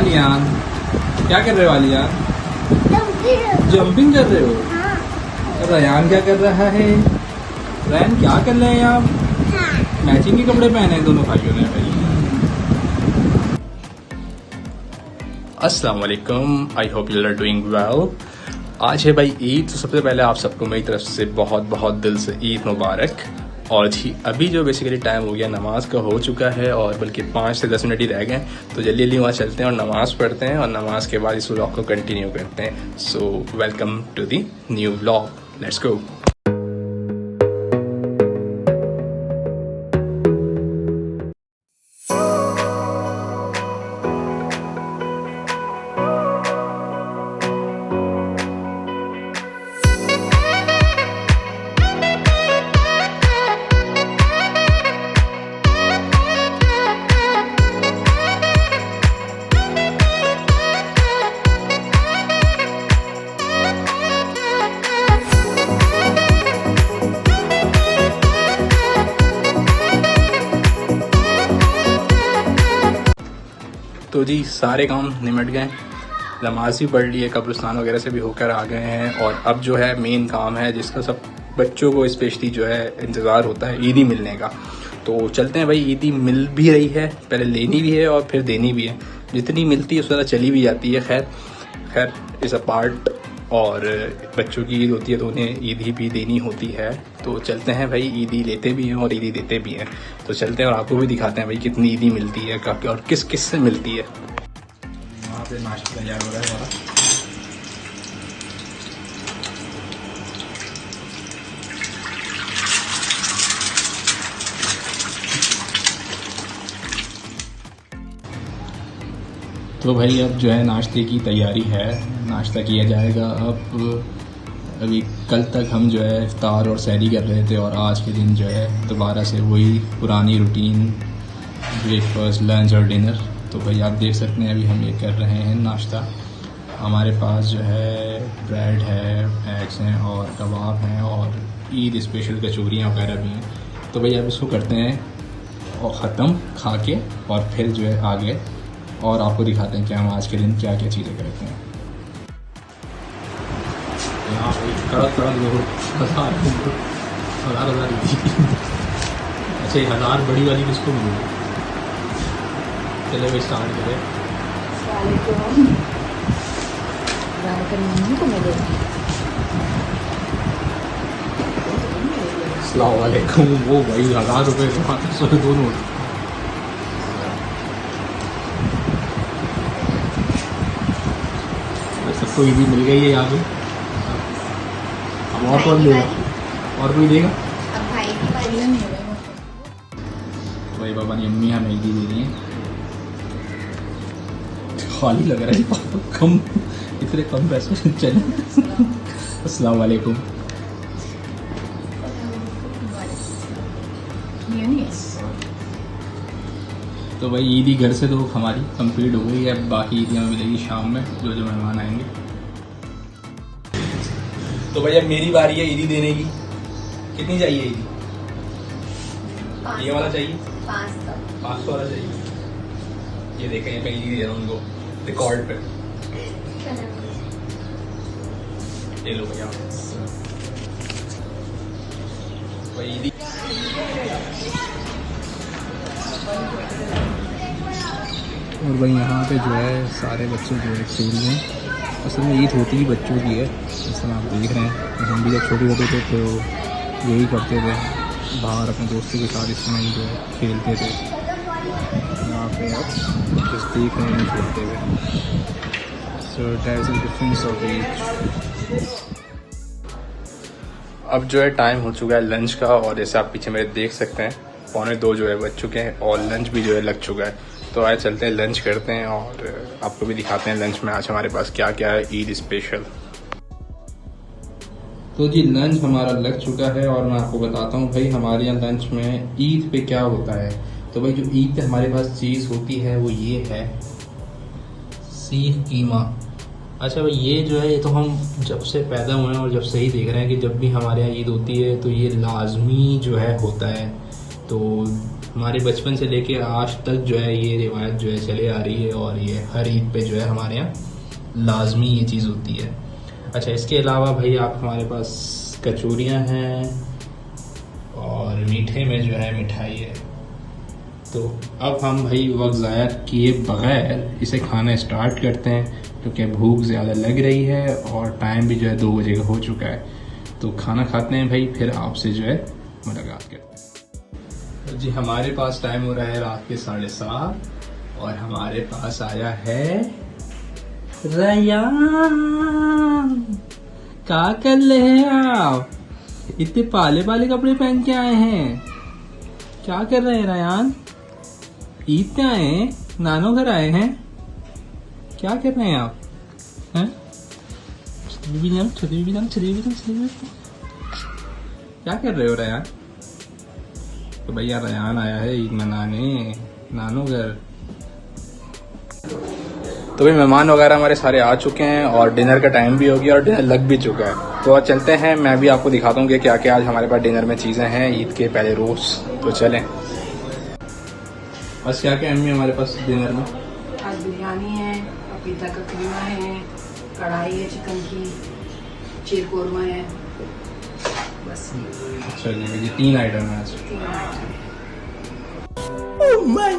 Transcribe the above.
आलियान, क्या कर रहे हो आलियान? जंपिंग कर रहे हो? रयान क्या कर रहा है? रयान क्या कर रहे हैं आप? मैचिंग के कपड़े पहने हैं दोनों भाइयों ने भाई। अस्सलाम वालेकुम, I hope you are doing well. आज है भाई ईद, तो सबसे पहले आप सबको मेरी तरफ से बहुत बहुत दिल से ईद मुबारक। और जी अभी जो बेसिकली टाइम हो गया नमाज का हो चुका है, और बल्कि 5 से 10 मिनट ही रह गए, तो जल्दी जल्दी वहाँ चलते हैं और नमाज़ पढ़ते हैं, और नमाज के बाद इस व्लॉग को कंटिन्यू करते हैं। So welcome to the new vlog, let's go. तो जी सारे काम निमट गए, नमाज भी पढ़ ली है, कब्रिस्तान वगैरह से भी होकर आ गए हैं, और अब जो है मेन काम है जिसका सब बच्चों को स्पेशली जो है इंतज़ार होता है, ईदी मिलने का। तो चलते हैं भाई, ईदी मिल भी रही है, पहले लेनी भी है और फिर देनी भी है। जितनी मिलती है उससे ज़्यादा चली भी जाती है। खैर इज़ अ पार्ट, और बच्चों की ईद होती है तो उन्हें ईदी भी देनी होती है। तो चलते हैं भाई, ईदी लेते भी हैं और ईदी देते भी हैं। तो चलते हैं और आपको भी दिखाते हैं भाई कितनी ईदी मिलती है और किस किस से मिलती है। वहाँ पे नाश्ता तैयार हो रहा है हमारा। तो भाई अब जो है नाश्ते की तैयारी है, नाश्ता किया जाएगा। अब अभी कल तक हम जो है इफ्तार और सहरी कर रहे थे, और आज के दिन जो है दोबारा से वही पुरानी रूटीन, ब्रेकफास्ट, लंच और डिनर। तो भाई आप देख सकते हैं अभी हम ये कर रहे हैं नाश्ता। हमारे पास जो है ब्रेड है, एग्स हैं और कबाब हैं, और ईद स्पेशल कचौरियाँ वगैरह भी हैं। तो भाई अब इसको करते हैं और ख़त्म खा के, और फिर जो है आगे और आपको दिखाते हैं कि हम आज के दिन क्या क्या चीज़ें करते हैं। यहाँ कड़क हज़ार अच्छा, 1000 बड़ी वाली किसको मिली? चले भाई स्टार्ट करें। अस्सलाम वालेकुम। वो भाई 1000 रुपये तो दोनों। सबको ईदी मिल गई है यहाँ पे। अब और कौन देगा? और कोई देगा? अब भाई की बारी है। भाई बाबा ने अम्मी हमें ईदी दे रही है। खाली लग रहा है, कम इतने कम पैसों से चले। अस्सलाम वालेकुम। तो भाई ईदी घर से तो हमारी कंप्लीट हो गई है, बाकी ईदियाँ मिलेगी शाम में जो जो मेहमान आएंगे। तो भैया मेरी बारी है ईदी देने की। कितनी चाहिए ईदी? ये वाला चाहिए? 500 वाला चाहिए। ये देखें, ये मैं ईदी दे रहा हूँ उनको रिकॉर्ड पे। ये लो भैया भाई ईदी। और भाई यहाँ पे जो है सारे बच्चे जो है खेल रहे हैं। असल में ईद होती ही बच्चों की है, जैसे आप देख रहे हैं। तो हम भी जब छोटे होते थे तो यही करते थे, बाहर अपने दोस्तों के साथ इस समय जो है खेलते थे। यहाँ पे आप जस्ट देख रहे हैं खेलते हुए। So that is the difference of age. अब जो है टाइम हो चुका है लंच का, और जैसे आप पीछे मेरे देख सकते हैं 1:45 जो है बज चुके हैं, और लंच भी जो है लग चुका है। तो आए चलते हैं लंच करते हैं, और आपको भी दिखाते हैं लंच में आज हमारे पास क्या क्या है ईद स्पेशल। तो जी लंच हमारा लग चुका है, और मैं आपको बताता हूँ भाई हमारे यहाँ लंच में ईद पे क्या होता है। तो भाई जो ईद पे हमारे पास चीज़ होती है वो ये है, सीख कीमा। अच्छा भाई ये जो है, ये तो हम जब से पैदा हुए हैं और जब से ही देख रहे हैं कि जब भी हमारे यहाँ ईद होती है तो ये लाजमी जो है होता है। तो हमारे बचपन से लेके आज तक जो है ये रिवायत जो है चले आ रही है और ये हर ईद पे जो है हमारे यहाँ लाजमी ये चीज़ होती है। अच्छा, इसके अलावा भाई आप हमारे पास कचौरियाँ हैं और मीठे में जो है मिठाई है। तो अब हम भाई वक्त ज़ाया किए बग़ैर इसे खाना स्टार्ट करते हैं, क्योंकि भूख ज़्यादा लग रही है और टाइम भी जो है 2 बजे का हो चुका है। तो खाना खाते हैं भाई, फिर आपसे जो है मुलाकात करते हैं। तो जी हमारे पास टाइम हो रहा है रात के 7:30 और हमारे पास आया है रयान। क्या कर रहे हैं आप? इतने पाले पाले कपड़े पहन के आए हैं, क्या कर रहे हैं रयान? ईद पे आए हैं, नानो घर आए हैं, क्या कर रहे हैं आप? हैं? क्या कर रहे हो रयान? तो भैया रयान आया है ईद मनाने नानो घर। तो भाई मेहमान वगैरह हमारे सारे आ चुके हैं और डिनर का टाइम भी हो गया और डिनर लग भी चुका है। तो आज चलते हैं, मैं भी आपको दिखाता हूँ कि क्या क्या आज हमारे पास डिनर में चीज़ें हैं ईद के पहले रोज़। तो चलें, बस क्या क्या अम्मी हमारे पास डिनर में? आज बिरयानी है, पपीता का कीमा है, कढ़ाई है चिकन की, चीर कोरमा है, बस अच्छा जी, ये 3 आइटम है आज। 3 आइटम। Oh my